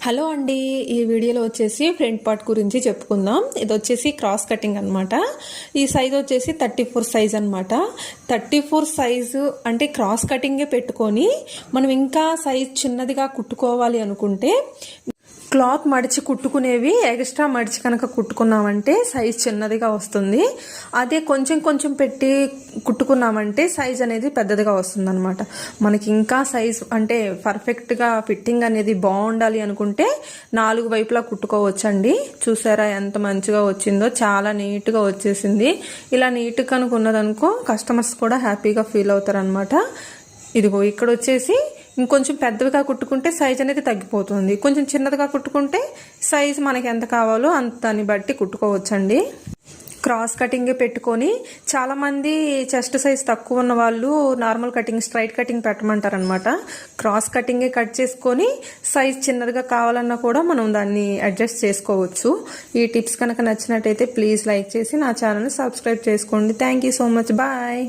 Hello అండి, ఈ వీడియోలో వచ్చేసి ఫ్రంట్ పార్ట్ గురించి చెప్పుకుందాం. ఇది వచ్చేసి క్రాస్ కటింగ్ అనమాట. ఈ సైజ్ వచ్చేసి 34 సైజ్ అనమాట. 34 సైజు అంటే క్రాస్ కటింగే పెట్టుకొని మనం ఇంకా సైజ్ చిన్నదిగా కుట్టుకోవాలి అనుకుంటే క్లాత్ మడిచి కుట్టుకునేవి ఎక్స్ట్రా మడిచి కనుక కుట్టుకున్నామంటే సైజ్ చిన్నదిగా వస్తుంది. అదే కొంచెం కొంచెం పెట్టి కుట్టుకున్నామంటే సైజ్ అనేది పెద్దదిగా వస్తుంది అనమాట. మనకి ఇంకా సైజ్ అంటే పర్ఫెక్ట్గా ఫిట్టింగ్ అనేది బాగుండాలి అనుకుంటే 4 వైపులా కుట్టుకోవచ్చండి. చూసారా ఎంత మంచిగా వచ్చిందో, చాలా నీట్గా వచ్చేసింది. ఇలా నీట్గా కనుక ఉన్నదనుకో కస్టమర్స్ కూడా హ్యాపీగా ఫీల్ అవుతారు అనమాట. ఇదిగో ఇక్కడ వచ్చేసి ఇంకొంచెం పెద్దవిగా కుట్టుకుంటే సైజ్ అనేది తగ్గిపోతుంది. కొంచెం చిన్నదిగా కుట్టుకుంటే సైజ్ మనకి ఎంత కావాలో అంతని బట్టి కుట్టుకోవచ్చండి. క్రాస్ కటింగే పెట్టుకొని చాలామంది చెస్ట్ సైజ్ తక్కువ ఉన్న వాళ్ళు నార్మల్ కటింగ్ స్ట్రైట్ కటింగ్ పెట్టమంటారనమాట. క్రాస్ కటింగే కట్ చేసుకొని సైజ్ చిన్నదిగా కావాలన్నా కూడా మనం దాన్ని అడ్జస్ట్ చేసుకోవచ్చు. ఈ టిప్స్ కనుక నచ్చినట్టయితే ప్లీజ్ లైక్ చేసి నా ఛానల్ని సబ్స్క్రైబ్ చేసుకోండి. Thank you so much. Bye.